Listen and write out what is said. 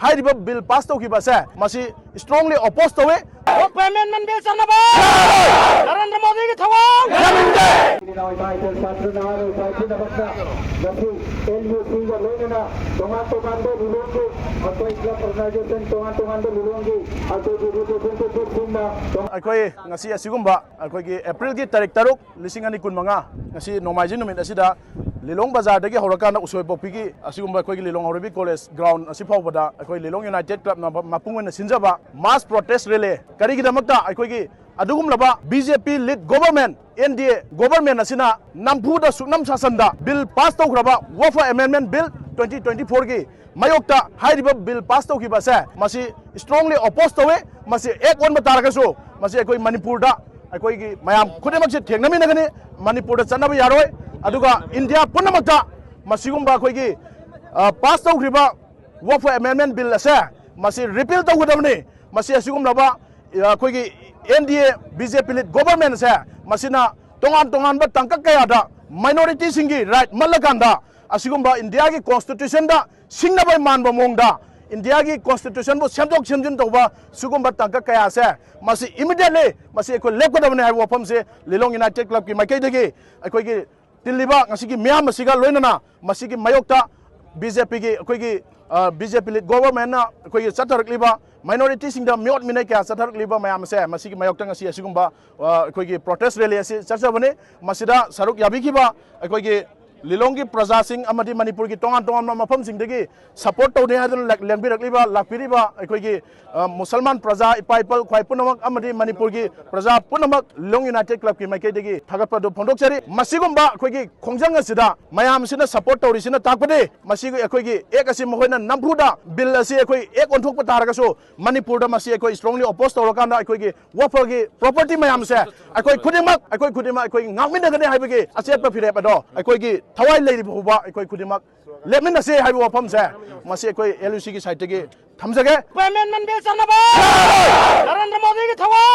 हाइरिबा bill pass तौखिबसे मसी strongly oppose तवे amendment bill चलनबा Narendra Modi की थवांग अखोई ngasi asigumba अखोई की अप्रैल की तारीख 3 लिसिंग अनि कुनमंगा ngasi नोमाइजिन नुमित असिदा लिलोंग बाजार दगी होरकाना उसोय पोपीगी असिगुम्बा अखोई लिलोंग हरबी कॉलेज ग्राउंड असि फावबदा अखोई लिलोंग यूनाइटेड क्लब ना मापुंगन सिंजबा मास प्रोटेस्ट रेले करिगिदमक्ता अखोई की अदुगुमलबा BJP lead government NDA government असिना नमफुदा सुकनम शासनदा बिल पास तौखरबा वफा अमेंडमेंट बिल 2024 की मायोक्ता हाइरिबा बिल पास तौखिबसे मसी स्ट्रांगली अपोज तवे मसी एक वन बतारगसो मसी अखोई मणिपुर दा अखोई की मयाम खुदेमक्से थेंगनमिनगनी मणिपुर दा चनबा यारोय अदुगा इंडिया पुनमक्ता मसीगुम्बा अखोई की पास तौखरिबा वफा अमेंडमेंट बिल असे मसी रिपील तौगदबनी मसी असिगुमलबा अखोई की एनडीए बीजेपी लीड गवर्नमेंट से मसीना तोंगान तोंगान बा तंका कयादा माइनॉरिटी सिंगी राइट मल्लकांदा असिगुम्बा इंडिया की कॉन्स्टिट्यूशन दा सिंगनबाय मानबा मोंगदा इंडिया की कॉन्स्टिट्यूशन बो सेमदोक सेमजिन तौबा सुगुम्बा तंका कया से मसी इमीडिएटली मसी अखोई लेपकदबने हाय वफम से लिलोंग यूनाइटेड क्लब की माइकैदगी अखोई की तिल्लिबा ngasi की म्याम मसीगा लोइनना मसी की मायोक्ता बीजेपी की अखोई की बीजेपी लीड गवर्नमेंट ना अखोई की चथरकलिबा माइनॉरिटी सिंग दा म्योट मिने क्या चथरकलिबा मयाम से मसी की मायोक्ता ngasi असिगुम्बा अखोई की प्रोटेस्ट रैली असी चर्चाबने मसीदा सरुक याबिखिबा अखोई की लिलोंग की प्रजा सिंह अमदी मणिपुर की तोंगान तोंगान मफम सिंगदगी सपोर्ट तौदे हादन लेंबिरकलिबा लाखपिरिबा अखोई की मुसलमान प्रजा इपाइपल ख्वाइ पुनमक अमदी मणिपुर की प्रजा पुनमक लिलोंग यूनाइटेड क्लब की माइकैदगी थागतपदो फोंदोकचरी मसीगुम्बा अखोई की खोंजंग असिदा मयाम सिना सपोर्ट तौरिसिना ताकपदे मसीगी अखोई की एक असि मखोइना नमफुदा बिल असि अखोई एक ओंथोकप तारगसो मणिपुर दा मसी अखोई स्ट्रांगली अपोज तौरकांदा अखोई की वफल की प्रॉपर्टी मयाम से अखोई खुदिमक अखोई ngaminagane हाइबगे अचेप फिरेप अदो अखोई की थवाई लेरिबा अखोई खुदिमक लेमिनसे हाइब वफम से मसी अखोई एलयूसी की साइट के थमजगे अमेंडमेंट बिल चलनबा नरेंद्र मोदी की थवांग